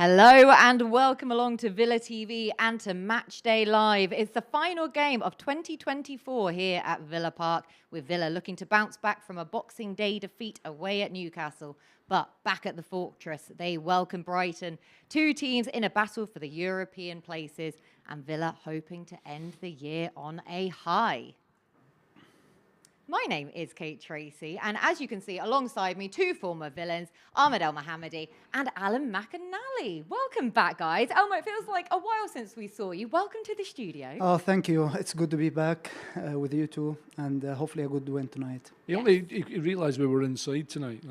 Hello and welcome along to Villa TV and to Matchday Live. It's the final game of 2024 here at Villa Park, with Villa looking to bounce back from a Boxing Day defeat away at Newcastle. But back at the Fortress, they welcome Brighton, two teams in a battle for the European places, and Villa hoping to end the year on a high. My name is Kate Tracey, and as you can see alongside me, two former villains, Ahmed Elmohamady and McInally. Welcome back, guys. Elmo, it feels like a while since we saw you. Welcome to the studio. Oh, thank you. It's good to be back with you two, and hopefully a good win tonight. He only realised we were inside tonight.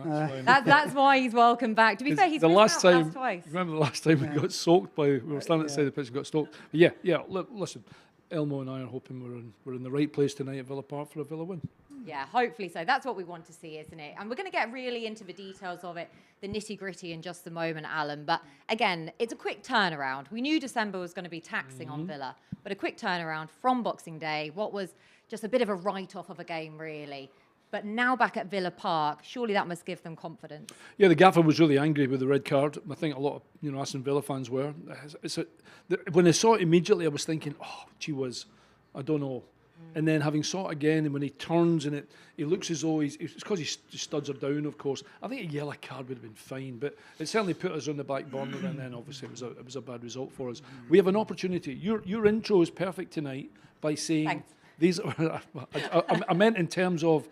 That's why he's welcome back. To be fair, he's last twice. Remember the last time we got soaked by? We were standing at the side of the pitch and got soaked. But yeah. Listen, Elmo and I are hoping we're in the right place tonight at Villa Park for a Villa win. Yeah, hopefully so. That's what we want to see, isn't it? And we're going to get really into the details of it, the nitty-gritty in just a moment, Alan. But again, it's a quick turnaround. We knew December was going to be taxing on Villa, but a quick turnaround from Boxing Day, what was just a bit of a write-off of a game, really. But now back at Villa Park, surely that must give them confidence. Yeah, the gaffer was really angry with the red card. I think a lot of Aston Villa fans were. When I saw it immediately, I was thinking, oh, gee whiz, I don't know. And then having saw it again, and when he turns and he looks as though it's because his studs are down, of course. I think a yellow card would have been fine, but it certainly put us on the back burner, and then obviously it was a bad result for us. We have an opportunity. Your intro is perfect tonight by saying Thanks. These are, I meant in terms of,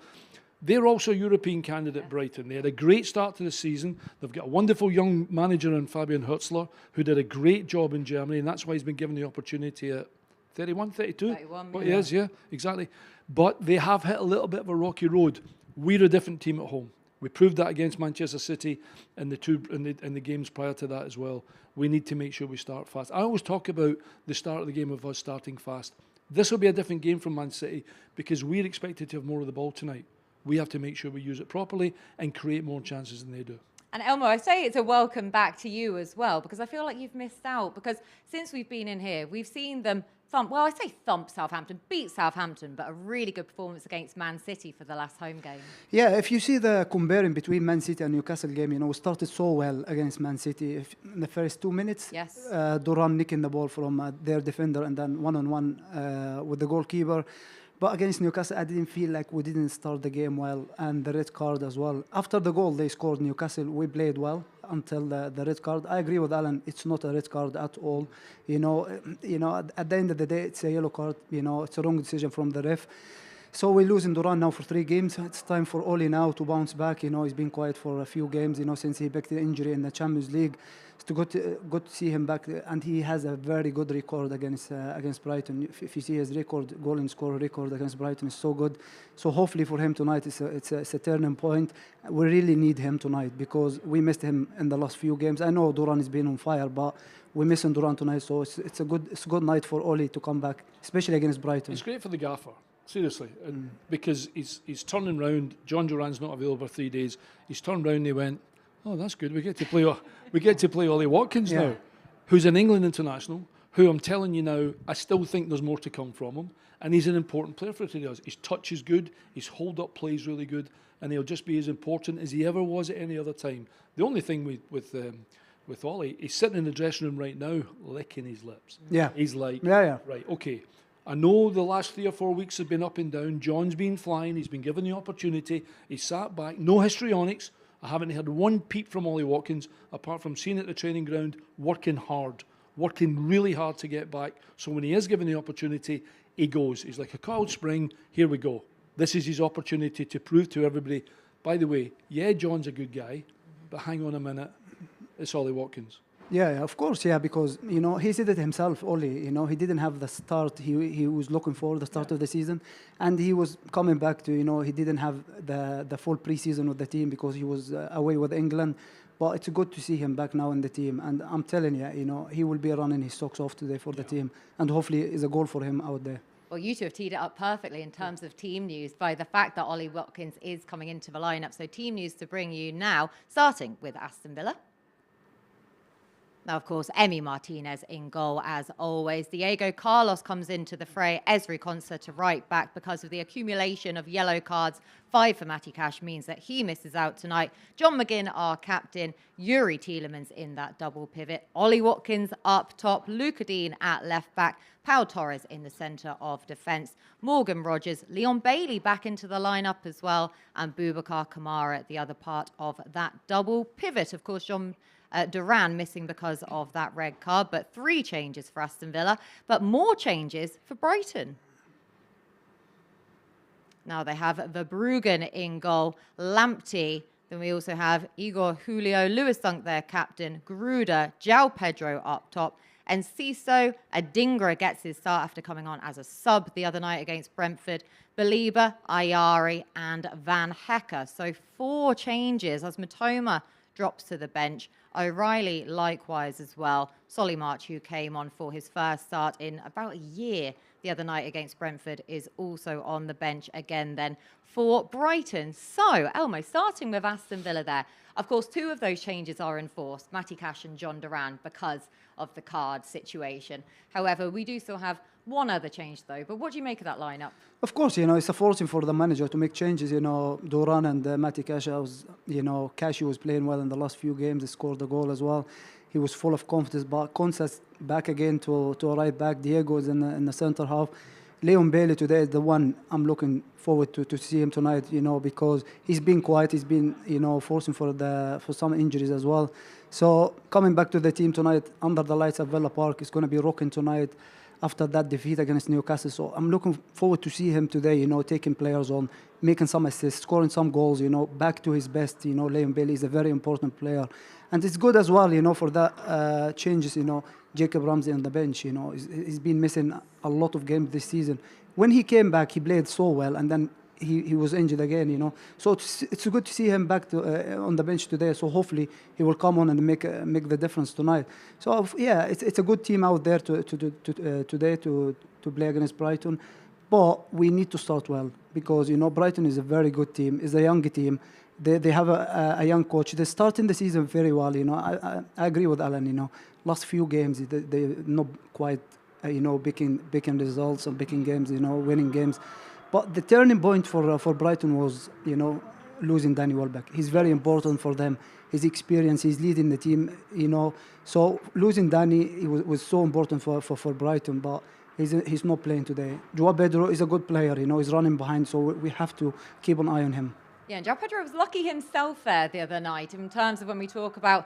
they're also European candidate, Brighton. They had a great start to the season. They've got a wonderful young manager in Fabian Hürzeler, who did a great job in Germany, and that's why he's been given the opportunity at 31, 32? 31, What he is, yeah, exactly. But they have hit a little bit of a rocky road. We're a different team at home. We proved that against Manchester City and the games prior to that as well. We need to make sure we start fast. I always talk about the start of the game of us starting fast. This will be a different game from Man City because we're expected to have more of the ball tonight. We have to make sure we use it properly and create more chances than they do. And Elmo, I say it's a welcome back to you as well, because I feel like you've missed out. Because since we've been in here, we've seen them thump Southampton, beat Southampton, but a really good performance against Man City for the last home game. Yeah, if you see the comparing between Man City and Newcastle game, we started so well against Man City. In the first 2 minutes, yes. Duran nicking the ball from their defender and then one-on-one with the goalkeeper. But against Newcastle, I didn't feel like we didn't start the game well, and the red card as well. After the goal they scored, Newcastle, we played well until the red card. I agree with Alan, it's not a red card at all. At the end of the day, it's a yellow card. It's a wrong decision from the ref. So we're losing Duran now for 3 games. It's time for Oli now to bounce back. He's been quiet for a few games, since he picked the injury in the Champions League. It's good to see him back, and he has a very good record against Brighton. If you see his record, goal and score record against Brighton is so good. So hopefully for him tonight, it's a turning point. We really need him tonight because we missed him in the last few games. I know Duran has been on fire, but we're missing Duran tonight. So it's a good night for Oli to come back, especially against Brighton. It's great for the gaffer. Seriously, because he's turning round. John Duran's not available for 3 days. He's turned round and he went, oh, that's good. We get to play Ollie Watkins now, who's an England international, who I'm telling you now, I still think there's more to come from him. And he's an important player for it. His touch is good, his hold-up play is really good, and he'll just be as important as he ever was at any other time. The only thing with Ollie, he's sitting in the dressing room right now, licking his lips. Yeah. He's like, yeah. Right, okay. I know the last 3 or 4 weeks have been up and down. John's been flying. He's been given the opportunity. He's sat back. No histrionics. I haven't heard one peep from Ollie Watkins, apart from seeing at the training ground, working really hard to get back. So when he is given the opportunity, he goes. He's like a coiled spring. Here we go. This is his opportunity to prove to everybody, by the way, yeah, John's a good guy, but hang on a minute. It's Ollie Watkins. Yeah, of course, because he said it himself. Oli, he didn't have the start he was looking for, the start of the season, and he was coming back to he didn't have the full preseason with the team because he was away with England. But it's good to see him back now in the team, and I'm telling you, he will be running his socks off today for the team, and hopefully it's a goal for him out there. Well, you two have teed it up perfectly in terms of team news by the fact that Ollie Watkins is coming into the lineup. So team news to bring you now, starting with Aston Villa. Now, of course, Emi Martinez in goal as always. Diego Carlos comes into the fray. Esri Konsa to right back because of the accumulation of yellow cards. 5 for Matty Cash means that he misses out tonight. John McGinn, our captain. Yuri Tielemans in that double pivot. Ollie Watkins up top. Luca Dean at left back. Pau Torres in the centre of defence. Morgan Rogers, Leon Bailey back into the lineup as well. And Boubacar Kamara at the other part of that double pivot. Of course, John Duran missing because of that red card, but 3 changes for Aston Villa, but more changes for Brighton. Now they have Verbruggen in goal, Lamptey, then we also have Igor Julio, Lewis Dunk their captain, Gruder, João Pedro up top, and Ciso Adingra gets his start after coming on as a sub the other night against Brentford. Baliba, Ayari, and Van Hecker. So 4 changes as Matoma drops to the bench. O'Reilly likewise as well. Solly March, who came on for his first start in about a year the other night against Brentford, is also on the bench again then for Brighton. So, Elmo, starting with Aston Villa there. Of course, 2 of those changes are enforced, Matty Cash and John Duran, because of the card situation. However, we do still have 1 other change though. But what do you make of that lineup? Of course, it's a fortune for the manager to make changes. Duran and Matty Cash, Cashy was playing well in the last few games. He scored a goal as well. He was full of confidence. But Konsa's back again to a right back. Diego is in the centre half. Leon Bailey today is the one I'm looking forward to see him tonight, because he's been quiet. He's been, forcing for some injuries as well. So coming back to the team tonight, under the lights at Villa Park, it's going to be rocking tonight after that defeat against Newcastle. So I'm looking forward to see him today, taking players on, making some assists, scoring some goals, back to his best. Leon Bailey is a very important player. And it's good as well, for that changes, Jacob Ramsey on the bench, he's been missing a lot of games this season. When he came back, he played so well, and then he was injured again, So it's good to see him back on the bench today. So hopefully he will come on and make the difference tonight. So yeah, it's a good team out there today to play against Brighton. But we need to start well because, Brighton is a very good team. It's a young team. They have a young coach. They're starting the season very well, I agree with Alan, Last few games, they're not quite, picking results and picking games, winning games. But the turning point for Brighton was, losing Danny Welbeck. He's very important for them. His experience, he's leading the team, So losing Danny was so important for Brighton, but he's not playing today. João Pedro is a good player, he's running behind, so we have to keep an eye on him. Yeah, and João Pedro was lucky himself there the other night in terms of when we talk about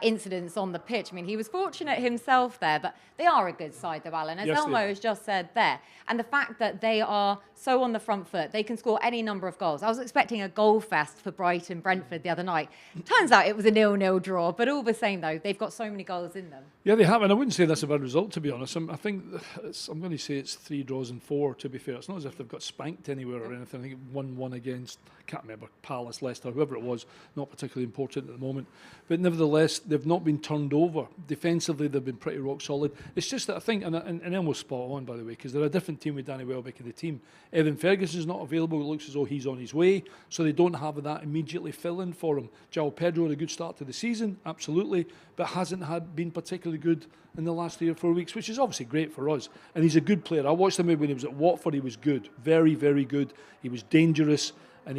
incidents on the pitch. I mean, he was fortunate himself there, but they are a good side, though, Alan, as yes, Elmo has just said there. And the fact that they are so on the front foot, they can score any number of goals. I was expecting a goal fest for Brighton Brentford the other night. Turns out it was a 0-0 draw, but all the same, though, they've got so many goals in them. Yeah, they have, and I wouldn't say that's a bad result, to be honest. I'm going to say it's 3 draws and 4, to be fair. It's not as if they've got spanked anywhere or anything. I think 1-1 against, can't remember, Palace, Leicester, whoever it was, not particularly important at the moment. But nevertheless, they've not been turned over. Defensively, they've been pretty rock solid. It's just that I think, and Elmo's spot on, by the way, because they're a different team with Danny Welbeck in the team. Evan Ferguson's not available. It looks as though he's on his way, so they don't have that immediately fill-in for him. João Pedro had a good start to the season, absolutely, but hasn't been particularly good in the last 3 or 4 weeks, which is obviously great for us. And he's a good player. I watched him when he was at Watford. He was good, very, very good. He was dangerous, and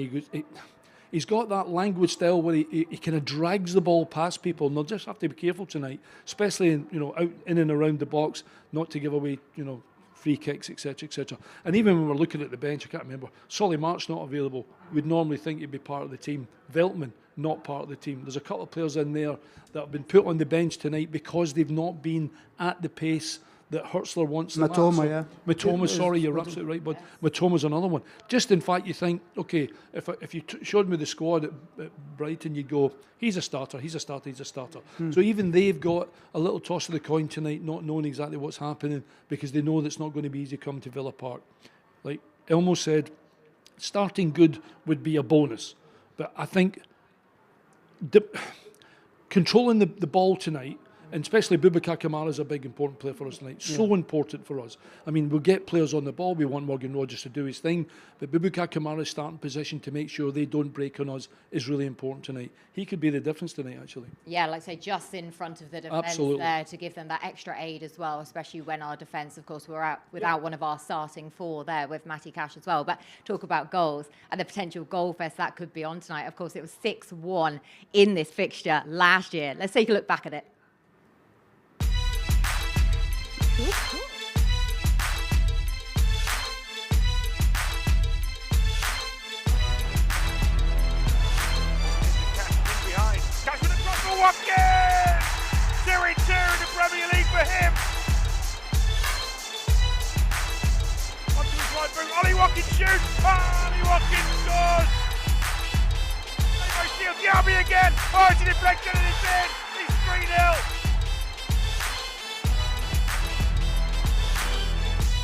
he's got that language style where he kind of drags the ball past people, and they'll just have to be careful tonight, especially out in and around the box, not to give away free kicks, etc., etc. And even when we're looking at the bench, I can't remember, Solly March not available. We'd normally think he'd be part of the team. Veltman not part of the team. There's a couple of players in there that have been put on the bench tonight because they've not been at the pace that Hurtzler wants them Matoma, yeah. Matoma, sorry, you're absolutely right, but Matoma's another one. Just in fact, you think, okay, if you showed me the squad at Brighton, you'd go, he's a starter, he's a starter, he's a starter. So even they've got a little toss of the coin tonight, not knowing exactly what's happening, because they know that's not going to be easy coming to Villa Park. Like Elmo said, starting good would be a bonus, but I think controlling the ball tonight And especially Boubacar Kamara is a big important player for us tonight. So important for us. I mean, we'll get players on the ball. We want Morgan Rogers to do his thing. But Boubacar Kamara's starting position to make sure they don't break on us is really important tonight. He could be the difference tonight, actually. Yeah, like I say, just in front of the defence there to give them that extra aid as well, especially when our defence, of course, we're out without one of our starting four there with Matty Cash as well. But talk about goals and the potential goal fest that could be on tonight. Of course, it was 6-1 in this fixture last year. Let's take a look back at it. Watkins! 2-2 in the Premier League for him. Onto his right boot. Ollie Watkins shoots. Ollie Watkins scores. Steals Diaby again. Oh, it's a deflection and it's in. It's 3-0.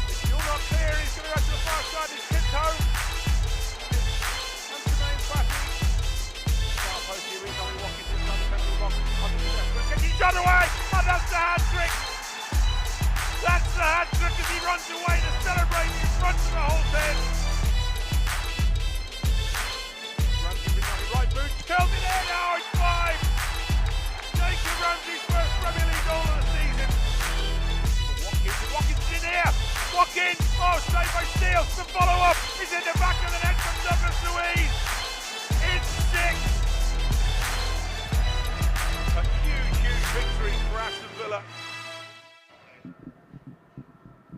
It's still not clear. He's going to run to the far side. It's tipped home. Shot away, and that's the hat-trick. That's the hat-trick as he runs away to celebrate in front of the whole ten. Ramsey with the right boot, curls it in, now it's 5. Jacob Ramsey's first Premier League goal of the season. Watkins is in here. Watkins, oh, saved by Steele. The follow-up is in the back of the net from Douglas Luiz. It's 6. Victory for Aston Villa.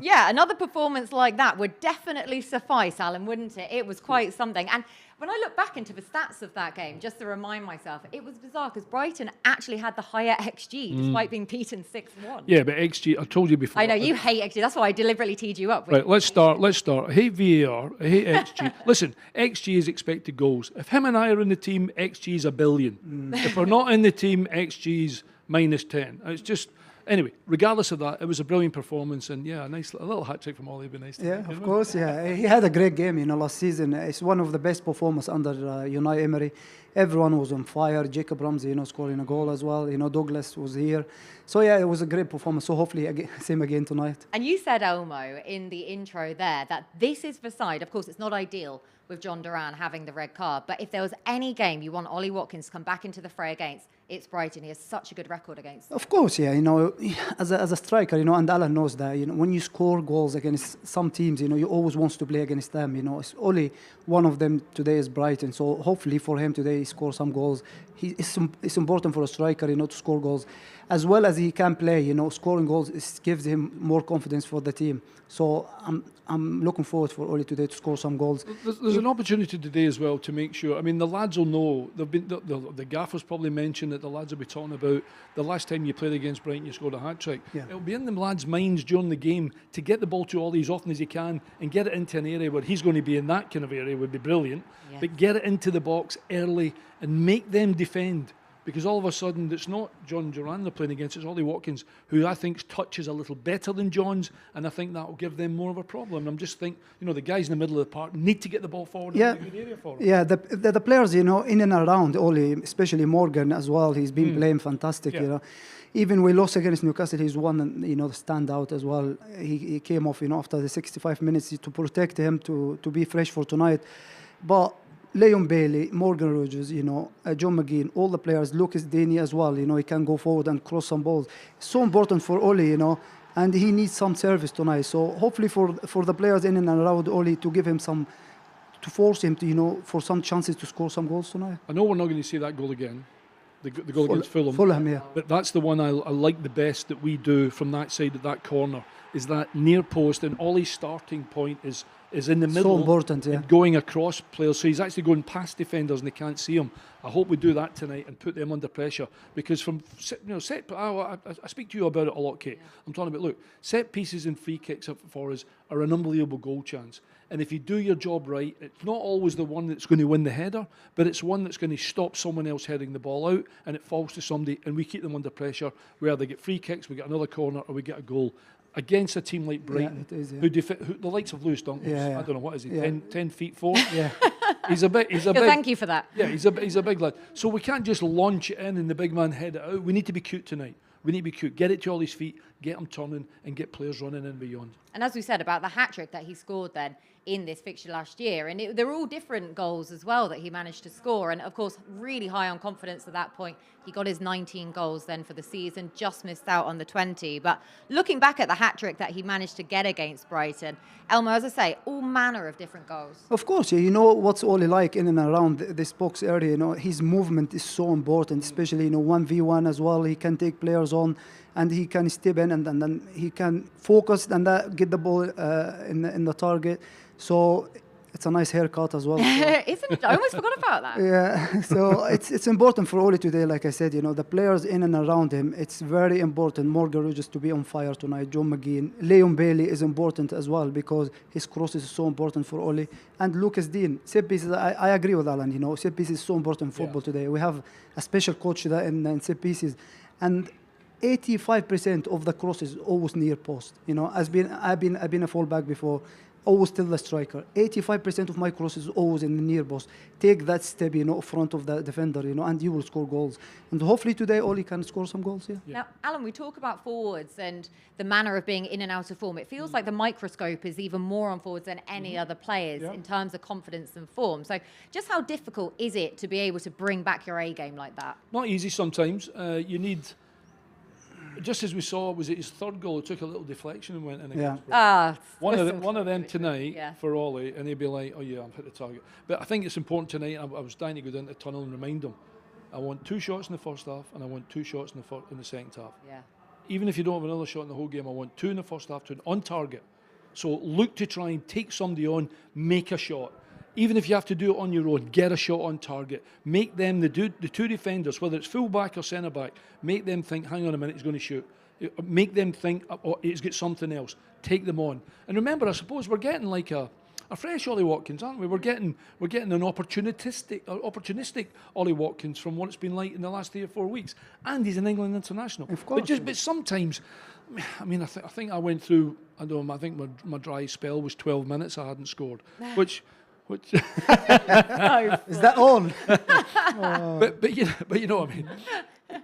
Yeah, another performance like that would definitely suffice, Alan, wouldn't it? It was quite something. And when I look back into the stats of that game, just to remind myself, it was bizarre because Brighton actually had the higher XG despite being beaten 6-1. Yeah, but XG, I told you before. I know, you hate XG. That's why I deliberately teed you up. Right, let's start. I hate VAR. I hate XG. Listen, XG is expected goals. If him and I are in the team, XG is 1 billion. If we're not in the team, XG is -10. It's just, anyway, regardless of that, it was a brilliant performance, and yeah, a little hat trick from Ollie would be nice. Yeah, of course, yeah. He had a great game, last season. It's one of the best performances under Unai Emery. Everyone was on fire. Jacob Ramsey, scoring a goal as well. Douglas was here. So yeah, it was a great performance. So hopefully, same again tonight. And you said, Elmo, in the intro there, that this is the side. Of course, it's not ideal with John Duran having the red card, but if there was any game you want Ollie Watkins to come back into the fray against, it's Brighton. He has such a good record against them. Of course, yeah. As a striker, and Alan knows that. When you score goals against some teams, you always want to play against them. It's only one of them today is Brighton. So hopefully for him today, he scores some goals. It's important for a striker, to score goals, as well as he can play. Scoring goals gives him more confidence for the team. So I'm looking forward for Ollie today to score some goals. There's an opportunity today as well to make sure. I mean, the lads will know. The gaffers probably mentioned that the lads will be talking about the last time you played against Brighton, you scored a hat-trick. Yeah. It'll be in the lads' minds during the game to get the ball to Ollie as often as he can and get it into an area where he's going to be in that kind of area would be brilliant. Yes. But get it into the box early and make them defend. Because all of a sudden, it's not John Duran they're playing against, it's Ollie Watkins, who I think touches a little better than John's, and I think that will give them more of a problem. I'm just think, the guys in the middle of the park need to get the ball forward in a good area for them. Yeah, the players, in and around Ollie, especially Morgan as well, he's been playing fantastic, Even we lost against Newcastle, he's one, the standout as well. He came off, after the 65 minutes to protect him, to be fresh for tonight. But Leon Bailey, Morgan Rogers, John McGinn, all the players, Lucas Deeney as well, he can go forward and cross some balls. It's so important for Ollie, and he needs some service tonight. So hopefully for the players in and around Ollie to give him some, to force him to, for some chances to score some goals tonight. I know we're not going to see that goal again, the goal against Fulham. Fulham, yeah. But that's the one I like the best that we do from that side of that corner, is that near post, and Ollie's starting point is in the middle. So important, yeah. And going across players, so he's actually going past defenders and they can't see him. I hope we do that tonight and put them under pressure, because from I speak to you about it a lot, Kate. Yeah. I'm talking about, look, set pieces and free kicks up for us are an unbelievable goal chance. And if you do your job right, it's not always the one that's going to win the header, but it's one that's going to stop someone else heading the ball out, and it falls to somebody, and we keep them under pressure, where they get free kicks, we get another corner, or we get a goal. Against a team like Brighton, who the likes of Lewis Dunk, I don't know, what is he, 10 feet 4? Yeah. He's a big. Thank you for that. Yeah, he's a big lad. So we can't just launch it in and the big man head it out. We need to be cute tonight. We need to be cute. Get it to Ollie's feet, get him turning, and get players running and beyond. And as we said about the hat-trick that he scored then in this fixture last year, and they're all different goals as well that he managed to score. And of course, really high on confidence at that point. He got his 19 goals then for the season, just missed out on the 20. But looking back at the hat-trick that he managed to get against Brighton, Elmo, as I say, all manner of different goals. Of course, yeah, you know what's Oli like in and around this box area. You know, his movement is so important, especially 1v1 as well. He can take players on, and he can step in, and then he can focus and get the ball in the target. So it's a nice haircut as well. So. Isn't it? I almost forgot about that. Yeah, so it's important for Oli today, like I said, the players in and around him, it's very important. Morgan Rogers to be on fire tonight, John McGinn. Leon Bailey is important as well because his crosses is so important for Oli. And Lucas Dean, set pieces, I agree with Alan, set pieces is so important in football today. We have a special coach there in set pieces. And 85% of the crosses always near post. I've been a fullback before. Always tell the striker, 85% of my crosses always in the near post. Take that step, front of the defender, and you will score goals. And hopefully today, Oli can score some goals, yeah. Now, Alan, we talk about forwards and the manner of being in and out of form. It feels like the microscope is even more on forwards than any other players in terms of confidence and form. So just how difficult is it to be able to bring back your A game like that? Not easy sometimes. You need... Just as we saw, was it his third goal? He took a little deflection and went in against Brighton. One of them tonight for Ollie, and he'd be like, oh yeah, I've hit the target. But I think it's important tonight. I was dying to go down to the tunnel and remind him, I want 2 shots in the first half, and I want 2 shots in the second half. Yeah. Even if you don't have another shot in the whole game, I want 2 in the first half, 2 on target. So look to try and take somebody on, make a shot. Even if you have to do it on your own, get a shot on target. Make them, the 2 defenders, whether it's full back or centre back, make them think, hang on a minute, he's going to shoot. Make them think, oh, he's got something else. Take them on. And remember, I suppose we're getting like a fresh Ollie Watkins, aren't we? We're getting an opportunistic Ollie Watkins from what it's been like in the last 3 or 4 weeks. And he's an England international. Of course. But sometimes, I think I went through, I think my dry spell was 12 minutes I hadn't scored, which is that all? but you know what I mean.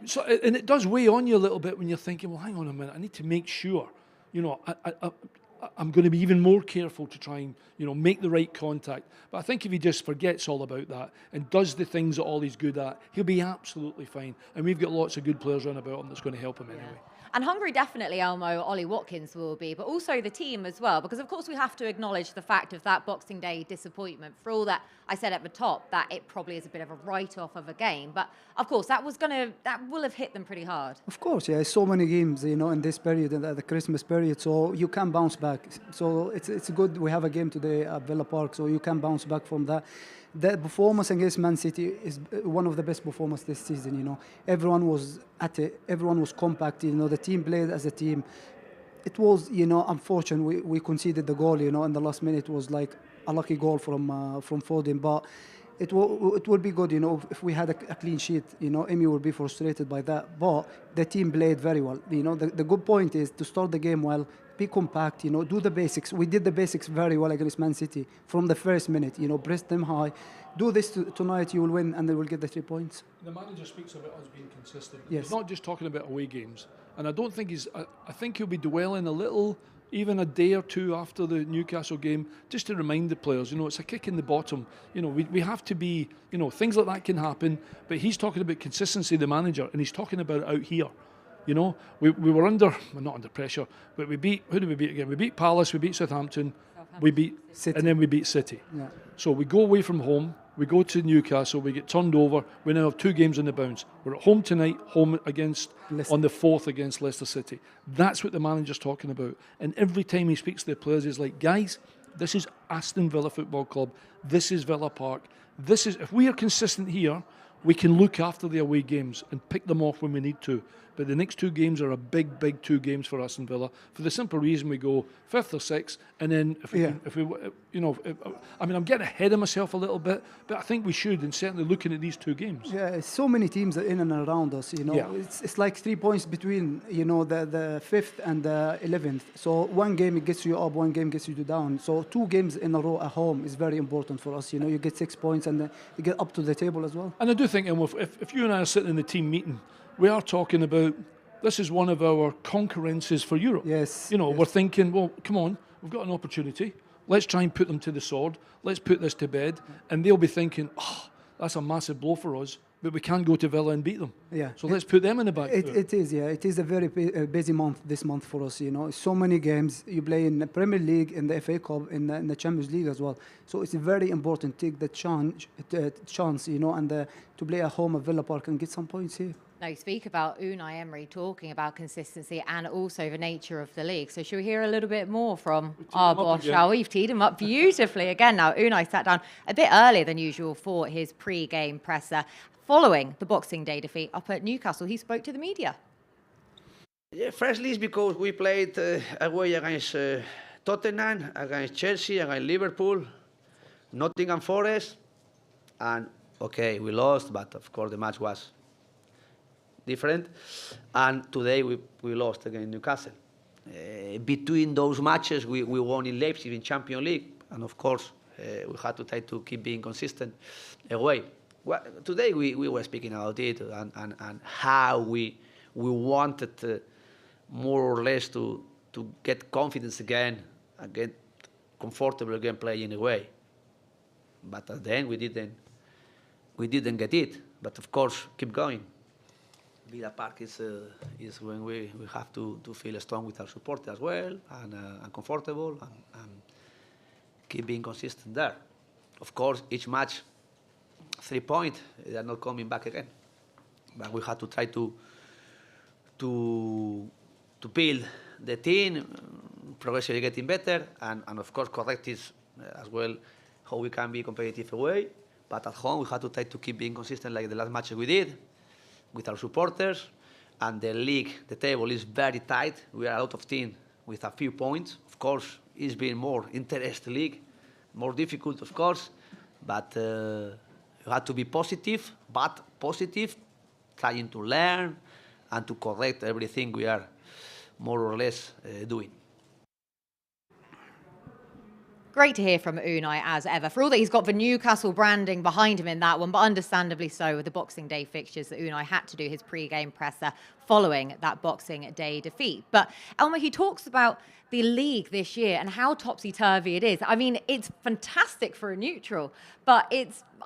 So, and it does weigh on you a little bit when you're thinking, well, hang on a minute, I need to make sure, I'm going to be even more careful to try and, make the right contact. But I think if he just forgets all about that and does the things that Ollie's good at, he'll be absolutely fine. And we've got lots of good players around about him that's going to help him anyway. And hungry, definitely, Elmo, Ollie Watkins will be, but also the team as well, because of course we have to acknowledge the fact of that Boxing Day disappointment. For all that I said at the top, that it probably is a bit of a write-off of a game, but of course that will have hit them pretty hard. Of course, yeah, so many games, in this period, in the Christmas period, so you can bounce back. So it's good we have a game today at Villa Park, so you can bounce back from that. The performance against Man City is one of the best performances this season, Everyone was at it, everyone was compact, the team played as a team. It was, unfortunate we conceded the goal, in the last minute. It was like a lucky goal from Foden, but it would be good, if we had a clean sheet, Emi would be frustrated by that, but the team played very well. The good point is to start the game well, be compact, do the basics. We did the basics very well against Man City from the first minute, press them high. Do this tonight, you will win, and they will get the 3 points. The manager speaks about us being consistent. Yes. He's not just talking about away games. And I don't think I think he'll be dwelling a little, even a day or two after the Newcastle game, just to remind the players, it's a kick in the bottom. We have to be, things like that can happen, but he's talking about consistency, the manager, and he's talking about it out here. We were not under pressure, but who did we beat again? We beat Palace, we beat Southampton, we beat City, and then we beat City. Yeah. So we go away from home, we go to Newcastle, we get turned over, we now have 2 games in the bounce. We're at home tonight, home against Leicester. On the 4th against Leicester City. That's what the manager's talking about. And every time he speaks to the players, he's like, guys, this is Aston Villa Football Club, this is Villa Park, if we are consistent here, we can look after the away games and pick them off when we need to. But the next 2 games are a big, big 2 games for Aston Villa for the simple reason we go 5th or 6th, and then I'm getting ahead of myself a little bit, but I think we should, and certainly looking at these 2 games. Yeah, so many teams are in and around us. Yeah. It's like 3 points between the 5th and the 11th. So one game it gets you up, one game gets you down. So 2 games in a row at home is very important for us. You get 6 points and then you get up to the table as well. And I do think, if you and I are sitting in the team meeting, we are talking about this is one of our concurrences for Europe. Yes, You know, yes. we're thinking, well, come on, we've got an opportunity. Let's try and put them to the sword. Let's put this to bed. And they'll be thinking, oh, that's a massive blow for us, but we can't go to Villa and beat them. Yeah. So let's put them in the back foot. It is, yeah. It is a very busy month this month for us, you know. So many games. You play in the Premier League, in the FA Cup, in the Champions League as well. So it's very important to take the chance, you know, and to play at home at Villa Park and get some points here. Now, you speak about Unai Emery talking about consistency and also the nature of the league. So should we hear a little bit more from our boss, shall we? We've teed him up beautifully again. Now, Unai sat down a bit earlier than usual for his pre-game presser. Following the Boxing Day defeat up at Newcastle, he spoke to the media. Yeah, firstly, it's because we played away against Tottenham, against Chelsea, against Liverpool, Nottingham Forest, and okay, we lost, but of course the match was different. And today we lost against Newcastle. Between those matches, we won in Leipzig in Champions League, and of course we had to try to keep being consistent away. Well, today we were speaking about it and how we wanted more or less to get confidence again and get comfortable again playing away. But at the end we didn't get it. But of course, keep going. Villa Park is when we have to feel strong with our support as well and comfortable and keep being consistent there. Of course, each match 3 points, they are not coming back again. But we have to try to build the team, progressively getting better, and of course correct is as well how we can be competitive away. But at home, we have to try to keep being consistent like the last matches we did with our supporters. And the league, the table is very tight. We are out of team with a few points. Of course, it's been more interesting league, more difficult, of course, but you have to be positive, trying to learn and to correct everything we are more or less doing. Great to hear from Unai as ever. For all that he's got the Newcastle branding behind him in that one, but understandably so with the Boxing Day fixtures that Unai had to do his pre-game presser following that Boxing Day defeat. But Elmo, he talks about the league this year and how topsy-turvy it is. I mean, it's fantastic for a neutral, but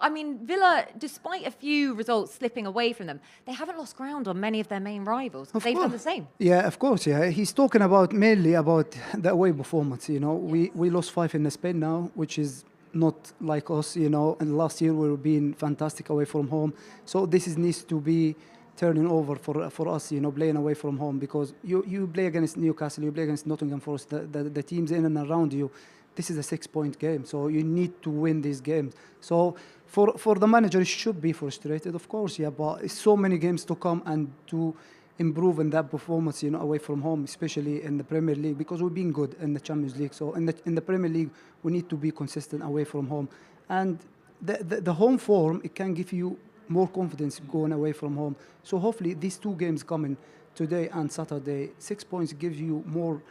Villa, despite a few results slipping away from them, they haven't lost ground on many of their main rivals. They've done the same. Yeah, of course, yeah. He's talking mainly about the away performance, you know. We lost 5 in Spain now, which is not like us, you know. And last year we were being fantastic away from home. So this needs to be turning over for us, you know, playing away from home, because you play against Newcastle, you play against Nottingham Forest, the teams in and around you. This is a 6-point game, so you need to win these games. So for the manager, he should be frustrated, of course, yeah, but it's so many games to come and to improve in that performance, you know, away from home, especially in the Premier League, because we've been good in the Champions League. So in the Premier League, we need to be consistent away from home. And the home form, it can give you more confidence going away from home. So hopefully these 2 games coming today and Saturday, 6 points gives you more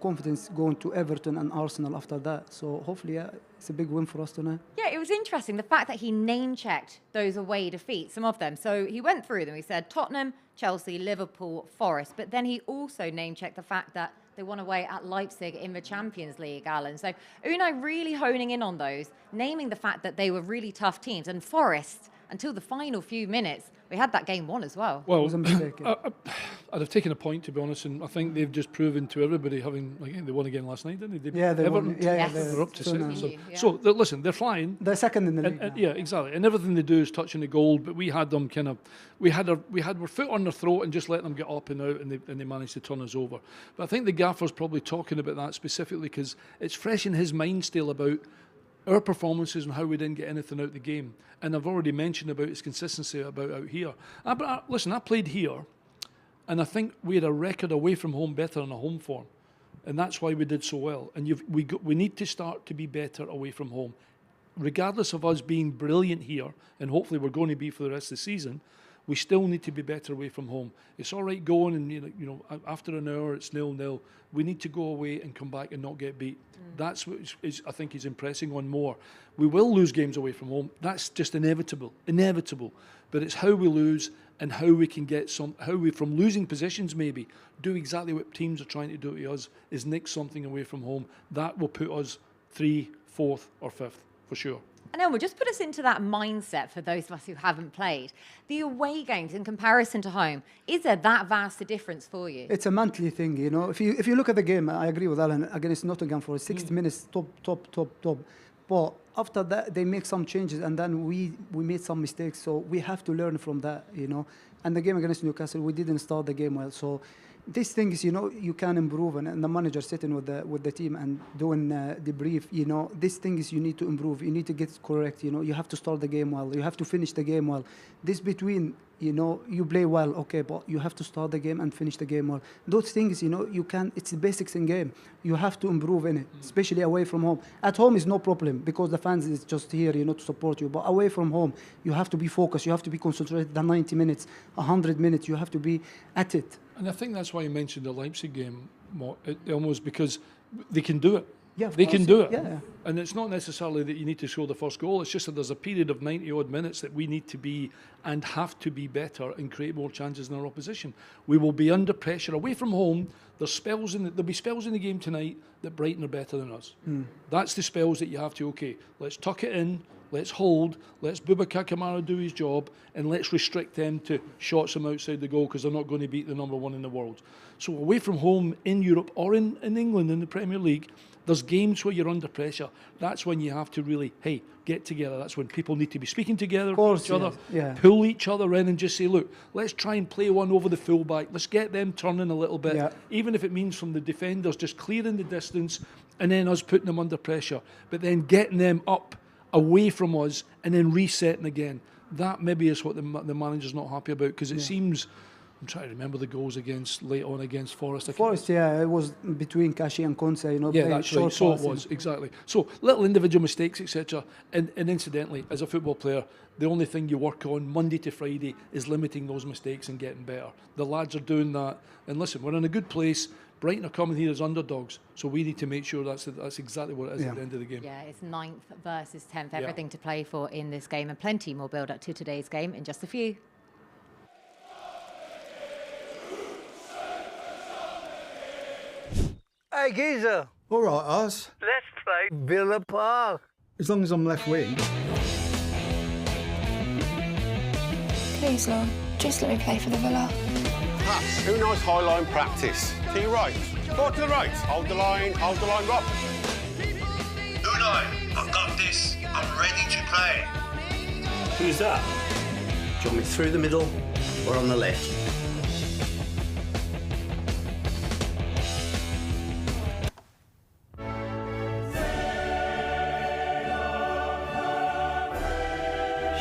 confidence going to Everton and Arsenal after that. So hopefully it's a big win for us tonight. Yeah, it was interesting, the fact that he name-checked those away defeats, some of them. So he went through them. He said Tottenham, Chelsea, Liverpool, Forest. But then he also name-checked the fact that they won away at Leipzig in the Champions League, Alan. So Unai really honing in on those, naming the fact that they were really tough teams. And Forest, until the final few minutes, we had that game won as well. It was a mistake. I'd have taken a point, to be honest, and I think they've just proven to everybody, they won again last night, didn't they? Yeah, they Everton, won. Yeah, Yes. they're up to 6. Yeah. So listen, they're flying. They're second in the league. And, yeah, exactly. And everything they do is touching the goal. But we had them we had our foot on their throat and just let them get up and out, and they managed to turn us over. But I think the gaffer's probably talking about that specifically because it's fresh in his mind still about our performances and how we didn't get anything out of the game. And I've already mentioned about his consistency about out here. Listen, I played here, and I think we had a record away from home better than a home form. And that's why we did so well. And we need to start to be better away from home. Regardless of us being brilliant here, and hopefully we're going to be for the rest of the season, we still need to be better away from home. It's all right going and after an hour it's 0-0. We need to go away and come back and not get beat. That's what I think he's impressing on more. We will lose games away from home. That's just inevitable. But it's how we lose and how we can get from losing positions maybe, do exactly what teams are trying to do to us, is nick something away from home. That will put us 3th, 4th or 5th for sure. And Elmo, just put us into that mindset for those of us who haven't played. The away games in comparison to home, is there that vast a difference for you? It's a monthly thing, you know. If you look at the game, I agree with Alan, against Nottingham for 60 minutes, top. But after that, they make some changes, and then we made some mistakes. So we have to learn from that, you know. And the game against Newcastle, we didn't start the game well. So these things, you know, you can improve, and the manager sitting with the team and doing debrief, you know, these things you need to improve. You need to get it correct, you know. You have to start the game well. You have to finish the game well. This between, you know, you play well, okay, but you have to start the game and finish the game well. Those things, you know, you can. It's the basics in game. You have to improve in it, especially away from home. At home is no problem because the fans is just here, you know, to support you. But away from home, you have to be focused. You have to be concentrated. The 90 minutes, 100 minutes, you have to be at it. And I think that's why you mentioned the Leipzig game, almost because they can do it. Yeah, they can do it. Yeah. And it's not necessarily that you need to score the first goal. It's just that there's a period of 90-odd minutes that we need to be and have to be better and create more chances than our opposition. We will be under pressure. Away from home, there'll be spells in the game tonight that Brighton are better than us. That's the spells that you have to, okay, let's tuck it in, let's hold, let's Boubacar Kamara do his job, and let's restrict them to shots from outside the goal because they're not going to beat the number one in the world. So away from home in Europe or in England in the Premier League, there's games where you're under pressure. That's when you have to really, get together. That's when people need to be speaking together to each other, pull each other in and just say, look, let's try and play one over the fullback. Let's get them turning a little bit, even if it means from the defenders just clearing the distance and then us putting them under pressure, but then getting them up away from us and then resetting again. That maybe is what the manager's not happy about because it seems... I'm trying to remember the goals late on against Forest. Forest, it was between Kashi and Konsa, you know. Yeah, that's right. So it was, exactly. So little individual mistakes, etc. And incidentally, as a football player, the only thing you work on Monday to Friday is limiting those mistakes and getting better. The lads are doing that. And listen, we're in a good place. Brighton are coming here as underdogs, so we need to make sure that's exactly what it is at the end of the game. Yeah, it's 9th versus 10th, everything to play for in this game, and plenty more build-up to today's game in just a few. Hey, geezer. All right, Oz. Let's play Villa Park. As long as I'm left wing. Please, Lord, just let me play for the Villa. Pass. Who knows high line practice? To your right. Go to the right. Hold the line, Rob. Unai, I've got this. I'm ready to play. Who's that? Do you want me through the middle or on the left?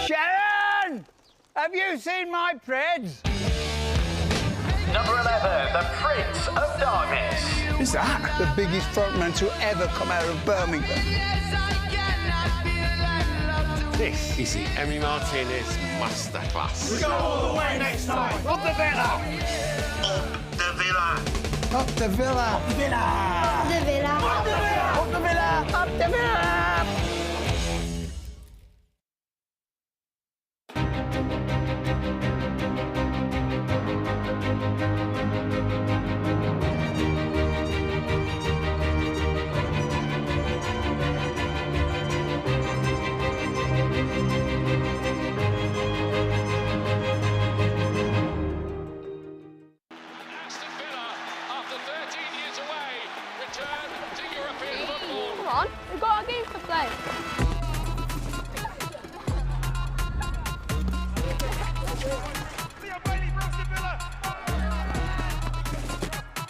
Sharon! Have you seen my Preds? Number 11, the Prince of Darkness. Who's that? The biggest frontman to ever come out of Birmingham. This is the Emi Martinez Masterclass. We go all the way next time. Up the Villa! Up the Villa. Up the Villa. Up the Villa! Up the Villa! Up the Villa! Up the Villa! Aston Villa, after 13 years away, return to European football. Come on, we've got a game to play. Leo Bailey for Aston Villa.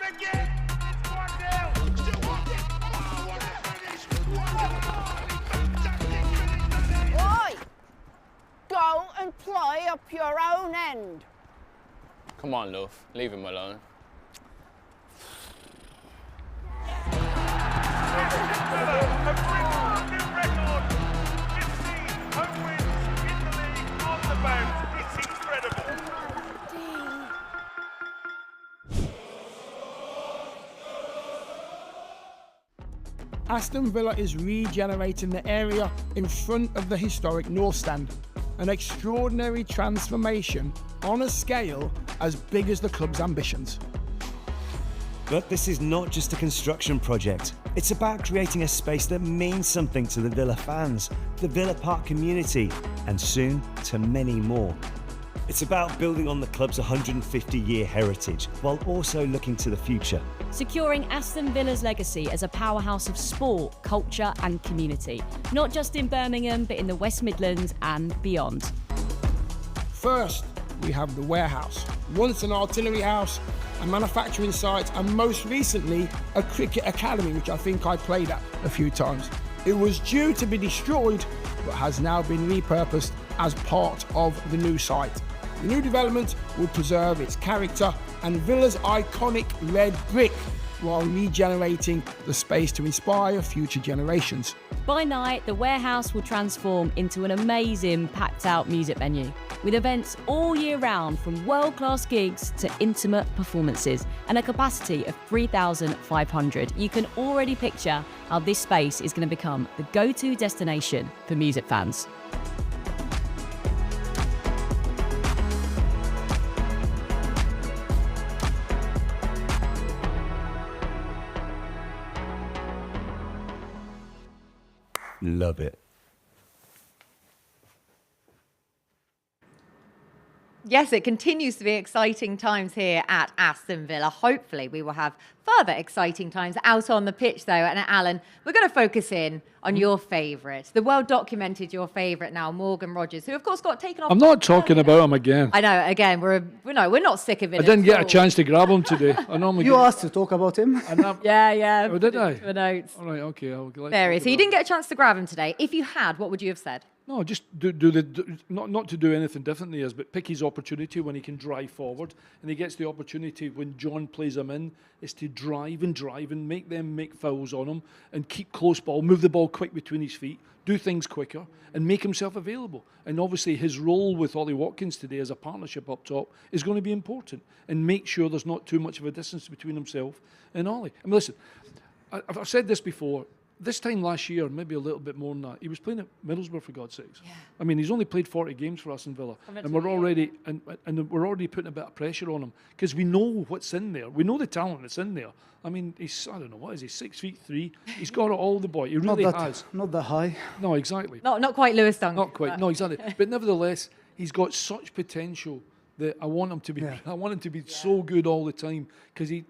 Again, it's 1-0. Still walking. Oh, what a finish. What a fantastic finish that is. Oi! Go and play up your own end. Come on, love. Leave him alone. A brand new record. 15 home wins in the league on the bounce. It's incredible. Aston Villa is regenerating the area in front of the historic North Stand. An extraordinary transformation on a scale as big as the club's ambitions. But this is not just a construction project. It's about creating a space that means something to the Villa fans, the Villa Park community, and soon to many more. It's about building on the club's 150-year heritage while also looking to the future. Securing Aston Villa's legacy as a powerhouse of sport, culture and community, not just in Birmingham but in the West Midlands and beyond. First, we have the warehouse, once an artillery house, a manufacturing site and most recently a cricket academy, which I think I played at a few times. It was due to be destroyed but has now been repurposed as part of the new site. The new development will preserve its character and Villa's iconic red brick while regenerating the space to inspire future generations. By night, the warehouse will transform into an amazing packed-out music venue, with events all year round from world-class gigs to intimate performances and a capacity of 3,500. You can already picture how this space is going to become the go-to destination for music fans. Love it. Yes, it continues to be exciting times here at Aston Villa. Hopefully we will have further exciting times out on the pitch though. And Alan, we're going to focus in on your favourite, the well-documented your favourite now, Morgan Rogers, who of course got taken off. I'm not talking about him again. I know, again, we're not sick of it. I didn't get a chance to grab him today. I normally You asked to talk about him. Yeah. Oh, did I? For notes. All right, okay. I'll There is. So you didn't get a chance to grab him today. If you had, what would you have said? No, just not to do anything differently, but pick his opportunity when he can drive forward, and he gets the opportunity when John plays him in, is to drive and make them make fouls on him and keep close ball, move the ball quick between his feet, do things quicker and make himself available. And obviously his role with Ollie Watkins today as a partnership up top is going to be important, and make sure there's not too much of a distance between himself and Ollie. I mean, listen, I've said this before. This time last year, maybe a little bit more than that, he was playing at Middlesbrough, for God's sakes. Yeah. I mean, he's only played 40 games for Aston Villa, and we're already putting a bit of pressure on him because we know what's in there. We know the talent that's in there. I mean, I don't know, what is he, 6'3"? He's got it all, the boy. He really has. Not that high. No, exactly. Not quite Lewis Dunk. Not quite. No, exactly. But nevertheless, he's got such potential that I want him to be. Yeah. I want him to be so good all the time because he,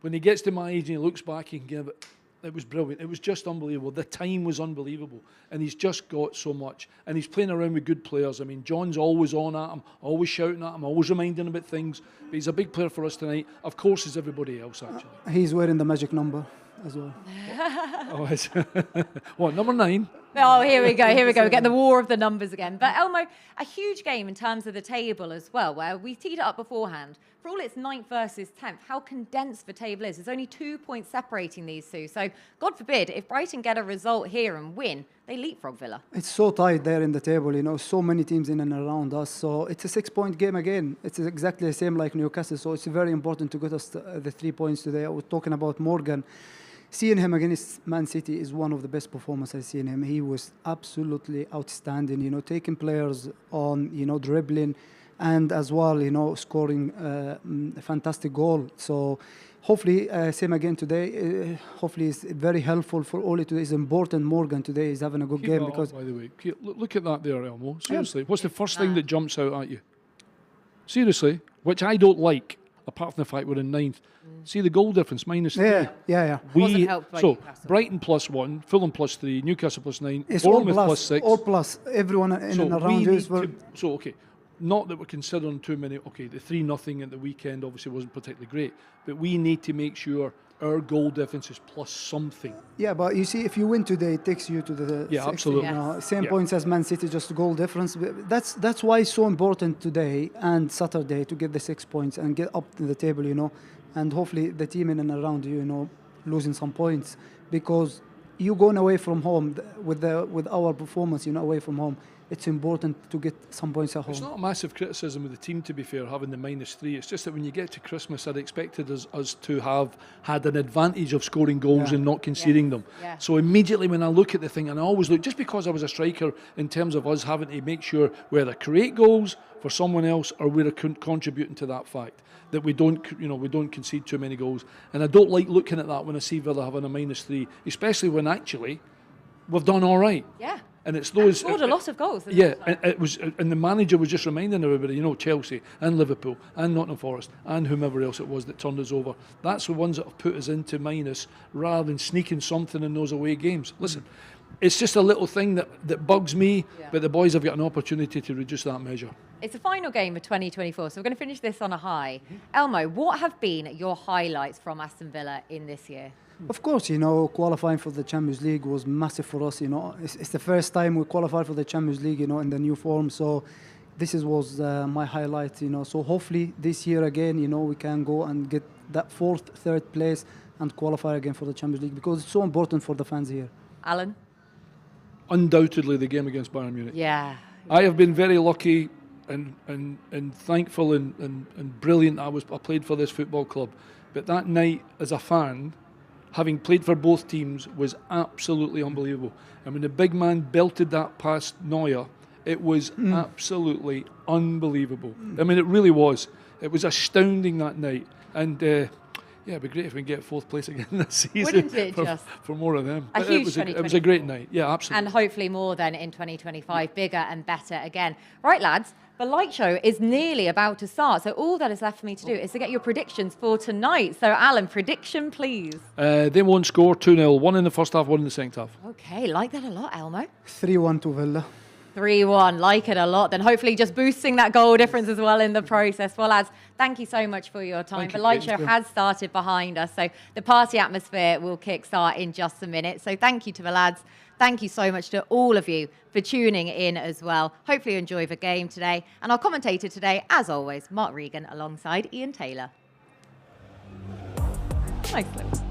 when he gets to my age and he looks back, he can give it. It was brilliant. It was just unbelievable. The time was unbelievable. And he's just got so much. And he's playing around with good players. I mean, John's always on at him, always shouting at him, always reminding him about things. But he's a big player for us tonight. Of course, as everybody else, actually. He's wearing the magic number as well. What, number 9? Oh, here we go. We get the war of the numbers again. But Elmo, a huge game in terms of the table as well, where we teed it up beforehand. For all its 9th versus 10th, how condensed the table is. There's only 2 points separating these two. So, God forbid, if Brighton get a result here and win, they leapfrog Villa. It's so tight there in the table, so many teams in and around us. So it's a 6-point game again. It's exactly the same like Newcastle. So it's very important to get us the 3 points today. I was talking about Morgan. Seeing him against Man City is one of the best performances I've seen him. He was absolutely outstanding, taking players on, dribbling, and as well, scoring a fantastic goal. So hopefully, same again today. Hopefully, it's very helpful for Ole today. It's important Morgan today is having a good game. Because by the way, look at that there, Elmo. Seriously, what's the first thing that jumps out at you? Seriously, which I don't like, apart from the fact we're in 9th. See the goal difference, -3. Yeah. We, so Brighton +1, Fulham +3, Newcastle +9, it's Bournemouth +6. All plus. Everyone in and around you as well. Okay, not that we're considering too many. Okay, the 3-0 at the weekend obviously wasn't particularly great, but we need to make sure our goal difference is plus something. Yeah, but you see, if you win today, it takes you to the 60, absolutely. Same points as Man City, just goal difference. That's why it's so important today and Saturday to get the 6 points and get up to the table, and hopefully the team in and around you, losing some points, because you going away from home with our performance, away from home, it's important to get some points at home. It's not a massive criticism of the team, to be fair, having the -3. It's just that when you get to Christmas, I'd expected us to have had an advantage of scoring goals and not conceding them. Yeah. So immediately when I look at the thing, and I always look, just because I was a striker, in terms of us having to make sure we either create goals for someone else or we're contributing to that fact, that we don't concede too many goals. And I don't like looking at that when I see Villa having a -3, especially when actually we've done all right. Yeah. And it's those scored a lot of goals. Yeah, it was, and the manager was just reminding everybody, Chelsea and Liverpool and Nottingham Forest and whomever else it was that turned us over. That's the ones that have put us into minus rather than sneaking something in those away games. Listen, it's just a little thing that bugs me, but the boys have got an opportunity to reduce that measure. It's the final game of 2024, so we're going to finish this on a high. Elmo, what have been your highlights from Aston Villa in this year? Of course, qualifying for the Champions League was massive for us. It's the first time we qualified for the Champions League, in the new form. So this was my highlight, So hopefully this year again, we can go and get that third place and qualify again for the Champions League because it's so important for the fans here. Alan? Undoubtedly the game against Bayern Munich. Yeah. I have been very lucky and thankful and brilliant I played for this football club. But that night as a fan, having played for both teams, was absolutely unbelievable. And when the big man belted that past Neuer, it was absolutely unbelievable. I mean, it really was. It was astounding that night. And it'd be great if we can get fourth place again this season. Wouldn't it for more of them. It was a great night. Yeah, absolutely. And hopefully more then in 2025, bigger and better again. Right, lads. The light show is nearly about to start, so all that is left for me to do is to get your predictions for tonight. So, Alan, prediction, please. They won't score 2-0. One in the first half, one in the second half. Okay, like that a lot, Elmo. 3-1 to Villa. 3-1, like it a lot. Then hopefully just boosting that goal difference as well in the process. Well, lads, thank you so much for your time. The light show has started behind us, so the party atmosphere will kickstart in just a minute. So thank you to the lads. Thank you so much to all of you for tuning in as well. Hopefully you enjoy the game today. And our commentator today, as always, Mark Regan, alongside Ian Taylor. Nice little.